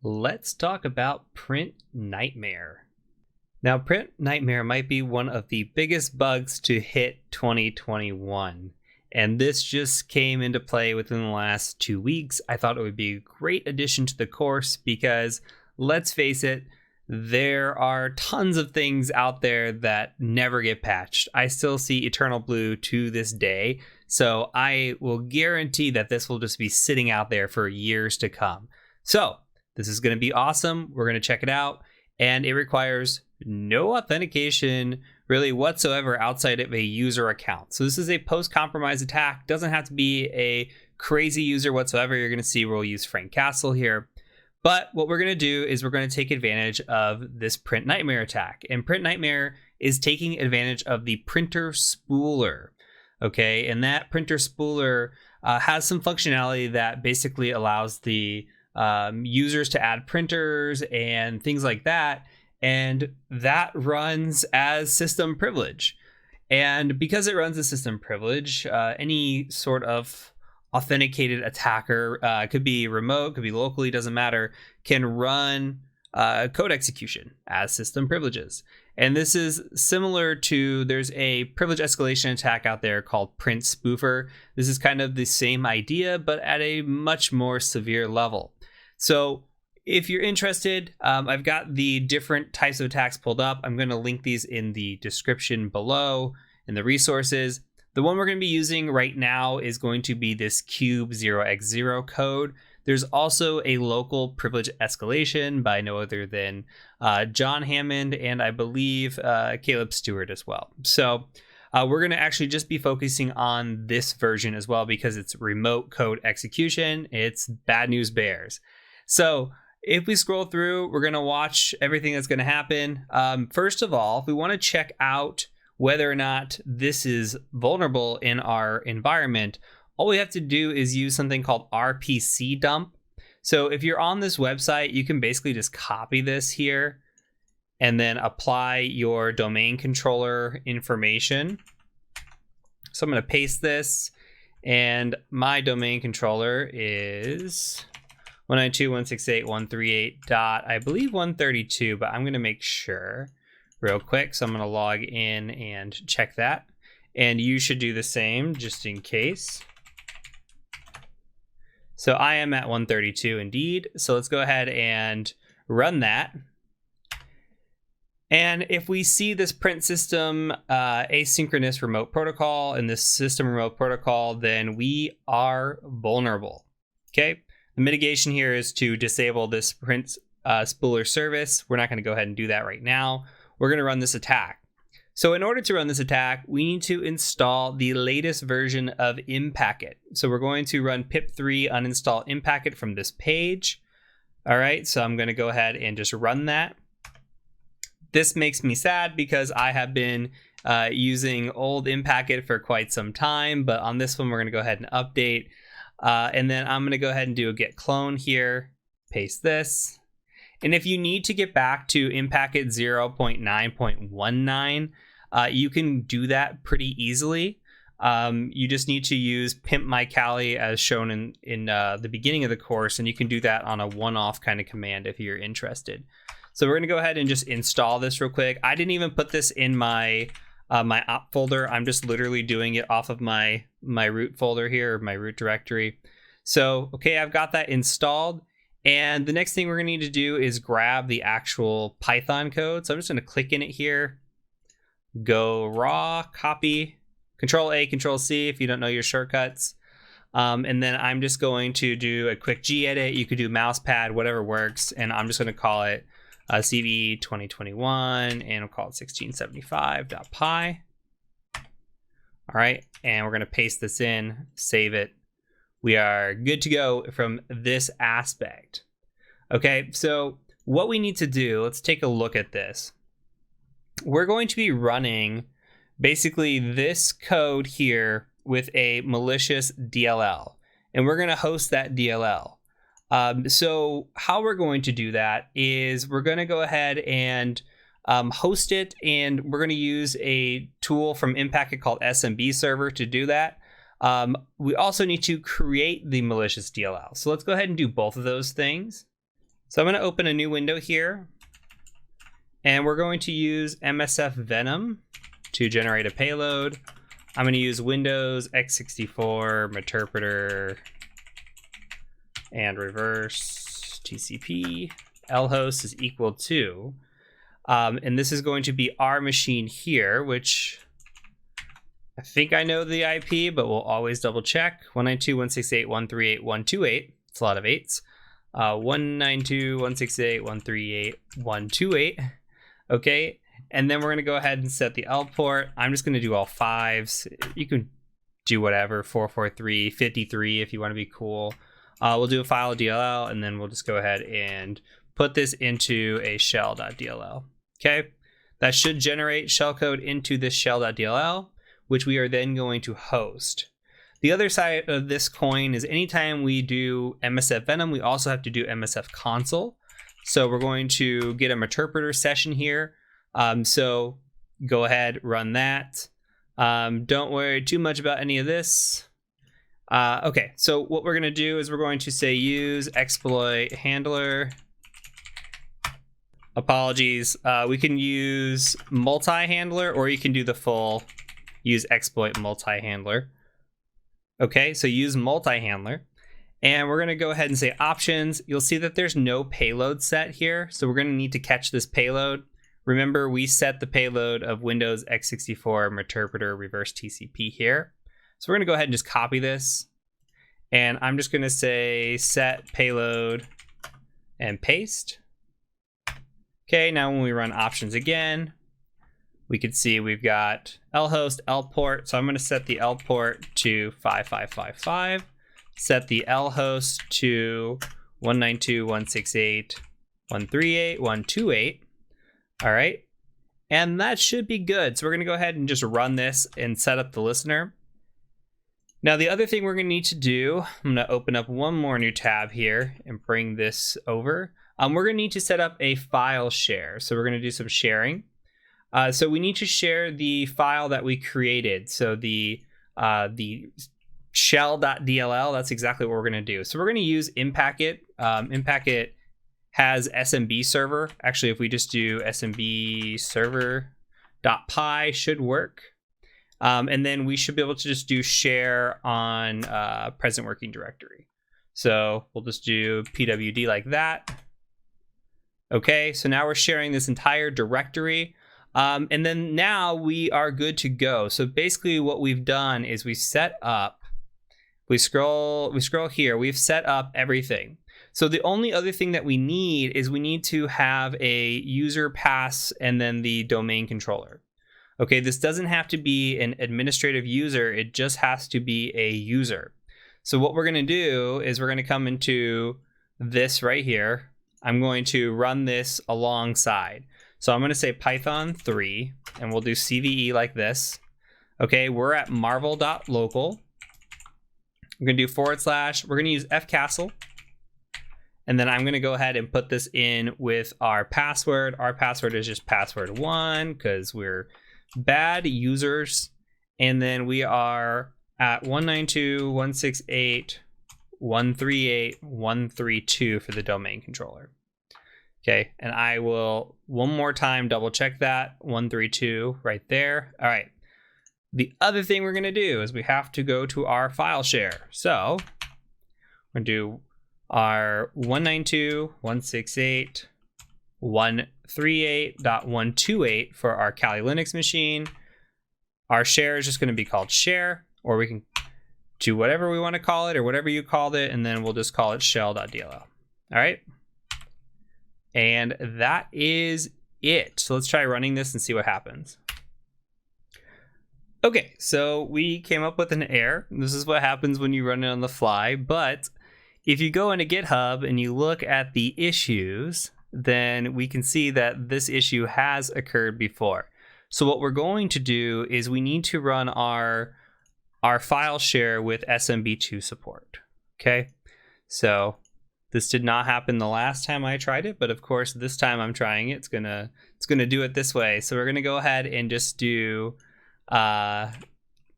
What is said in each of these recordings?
Let's talk about Print Nightmare. Now, Print Nightmare might be one of the biggest bugs to hit 2021. And this just came into play within the last 2 weeks. I thought it would be a great addition to the course because, let's face it, there are tons of things out there that never get patched. I still see Eternal Blue to this day, so I will guarantee that this will just be sitting out there for years to come. So this is going to be awesome. We're going to check it out, and it requires no authentication really whatsoever outside of a user account. So this is a post-compromise attack. Doesn't have to be a crazy user whatsoever. You're going to see we'll use Frank Castle here. But what we're going to do is we're going to take advantage of this Print Nightmare attack. And Print Nightmare is taking advantage of the printer spooler. Okay, and that printer spooler has some functionality that basically allows the users to add printers and things like that. And that runs as system privilege. And because it runs as system privilege, any sort of authenticated attacker, could be remote, could be locally, doesn't matter, can run code execution as system privileges. And this is similar to, there's a privilege escalation attack out there called Print Spoofer. This is kind of the same idea, but at a much more severe level. So if you're interested, I've got the different types of attacks pulled up. I'm going to link these in the description below in the resources. The one we're going to be using right now is going to be this Cube 0x0 code. There's also a local privilege escalation by no other than John Hammond and I believe Caleb Stewart as well. So we're going to actually just be focusing on this version as well because it's remote code execution. It's bad news bears. So if we scroll through, we're going to watch everything that's going to happen. First of all, if we want to check out whether or not this is vulnerable in our environment, all we have to do is use something called RPC dump. So if you're on this website, you can basically just copy this here and then apply your domain controller information. So I'm going to paste this, and my domain controller is 192.168.138 dot, I believe 132, but I'm going to make sure real quick. So I'm going to log in and check that. And you should do the same just in case. So I am at 132 indeed. So let's go ahead and run that. And if we see this print system asynchronous remote protocol and this system remote protocol, then we are vulnerable. Okay. The mitigation here is to disable this print spooler service. We're not going to go ahead and do that right now. We're going to run this attack. So in order to run this attack, we need to install the latest version of Impacket. So we're going to run pip3 uninstall Impacket from this page. All right, so I'm going to go ahead and just run that. This makes me sad because I have been using old Impacket for quite some time, but on this one, we're going to go ahead and update. And then I'm going to go ahead and do a git clone here, paste this. And if you need to get back to Impacket 0.9.19, you can do that pretty easily. You just need to use pimp my Kali as shown in the beginning of the course, and you can do that on a one-off kind of command if you're interested. So we're going to go ahead and just install this real quick. I didn't even put this in my my op folder. I'm just literally doing it off of my root folder here, or my root directory. So, okay, I've got that installed. And the next thing we're going to need to do is grab the actual Python code. So I'm just going to click in it here, go raw, copy, Control A, Control C if you don't know your shortcuts. And then I'm just going to do a quick gedit. You could do mousepad, whatever works. And I'm just going to call it CVE 2021, and we'll call it 1675.py. All right, and we're going to paste this in, save it. We are good to go from this aspect. Okay, so what we need to do, let's take a look at this. We're going to be running basically this code here with a malicious DLL, and we're going to host that DLL. So how we're going to do that is we're going to go ahead and host it, and we're going to use a tool from Impacket called SMB server to do that. We also need to create the malicious DLL. So let's go ahead and do both of those things. So I'm going to open a new window here, and we're going to use MSF Venom to generate a payload. I'm going to use Windows x64 Meterpreter and reverse TCP. lhost is equal to, and this is going to be our machine here, which I think I know the IP, but we'll always double check. 192.168.138.128. It's a lot of 8s. 192.168.138.128. Okay, and then we're going to go ahead and set the L port. I'm just going to do all 5s. You can do whatever, 443, 53 if you want to be cool. We'll do a file DLL, and then we'll just go ahead and put this into a shell.dll. Okay, that should generate shellcode into this shell.dll, which we are then going to host. The other side of this coin is anytime we do MSF Venom, we also have to do MSF console. So we're going to get a Meterpreter session here. So go ahead, run that. Don't worry too much about any of this. Okay, so what we're going to do is we're going to say use exploit handler. Apologies. We can use multi-handler, or you can do the full use exploit multi-handler. Okay, so use multi-handler. And we're going to go ahead and say options. You'll see that there's no payload set here. So we're going to need to catch this payload. Remember, we set the payload of Windows x64 Meterpreter reverse TCP here. So we're going to go ahead and just copy this. And I'm just going to say set payload and paste. Okay, now when we run options again, we can see we've got lhost, L port. So I'm going to set the L port to 5555. Set the lhost to 192.168.138.128. All right. And that should be good. So we're going to go ahead and just run this and set up the listener. Now, the other thing we're going to need to do, I'm going to open up one more new tab here and bring this over. We're going to need to set up a file share. So we're going to do some sharing. So we need to share the file that we created. So the shell.dll, that's exactly what we're going to do. So we're going to use Impacket. Impacket has SMB server. Actually, if we just do SMB server.py should work. And then we should be able to just do share on present working directory. So we'll just do pwd like that. Okay, so now we're sharing this entire directory. And then now we are good to go. So basically what we've done is we set up, we scroll here, we've set up everything. So the only other thing that we need is we need to have a user pass and then the domain controller. Okay, this doesn't have to be an administrative user, it just has to be a user. So what we're gonna do is we're gonna come into this right here. I'm going to run this alongside. So I'm going to say Python 3, and we'll do CVE like this. Okay, we're at marvel.local. I'm going to do /, we're going to use fcastle. And then I'm going to go ahead and put this in with our password. Our password is just password1 because we're bad users. And then we are at 192.168.138.132 for the domain controller. Okay, and I will one more time double check that, 132 right there. All right, the other thing we're gonna do is we have to go to our file share. So we're gonna do our 192.168.138.128 for our Kali Linux machine. Our share is just gonna be called share, or we can do whatever we wanna call it or whatever you called it, and then we'll just call it shell.dll, all right? And that is it. So let's try running this and see what happens. Okay, so we came up with an error. This is what happens when you run it on the fly. But if you go into GitHub and you look at the issues, then we can see that this issue has occurred before. So what we're going to do is we need to run our file share with SMB2 support. Okay, so this did not happen the last time I tried it, but of course this time I'm trying it. It's gonna do it this way. So we're gonna go ahead and just do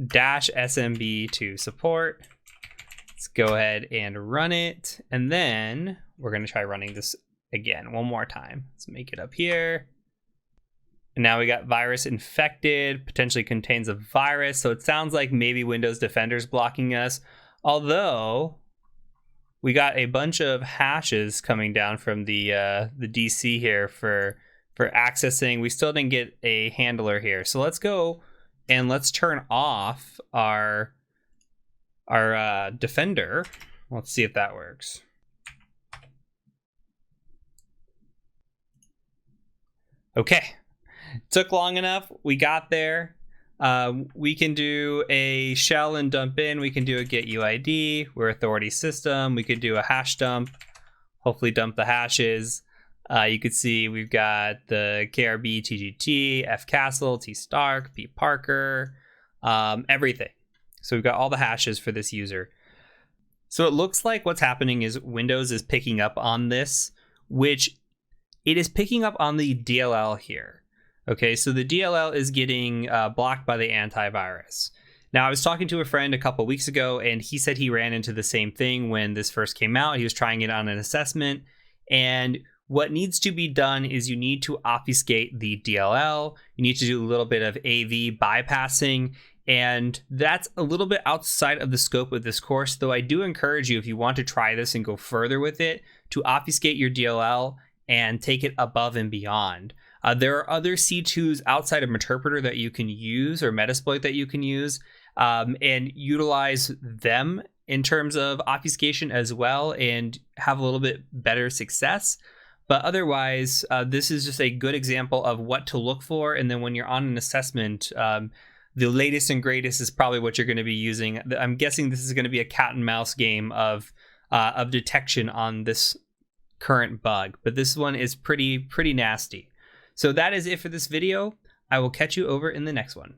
-smb2 support. Let's go ahead and run it, and then we're gonna try running this again one more time. Let's make it up here. And now we got virus infected, potentially contains a virus. So it sounds like maybe Windows Defender's blocking us. Although we got a bunch of hashes coming down from the DC here for accessing. We still didn't get a handler here. So let's go and let's turn off our Defender. Let's see if that works. Okay. Took long enough. We got there. We can do a shell and dump in. We can do a get UID. We're authority system. We could do a hash dump. Hopefully dump the hashes. You could see we've got the KRB, TGT, F Castle, T Stark, P Parker, everything. So we've got all the hashes for this user. So it looks like what's happening is Windows is picking up on this, which it is picking up on the DLL here. Okay, so the DLL is getting blocked by the antivirus. Now, I was talking to a friend a couple weeks ago, and he said he ran into the same thing when this first came out. He was trying it on an assessment, and what needs to be done is you need to obfuscate the DLL. You need to do a little bit of AV bypassing, and that's a little bit outside of the scope of this course, though I do encourage you, if you want to try this and go further with it, to obfuscate your DLL and take it above and beyond. There are other C2s outside of Meterpreter that you can use, or Metasploit that you can use, and utilize them in terms of obfuscation as well and have a little bit better success. But otherwise, this is just a good example of what to look for. And then when you're on an assessment, the latest and greatest is probably what you're going to be using. I'm guessing this is going to be a cat and mouse game of detection on this current bug, but this one is pretty nasty. So that is it for this video. I will catch you over in the next one.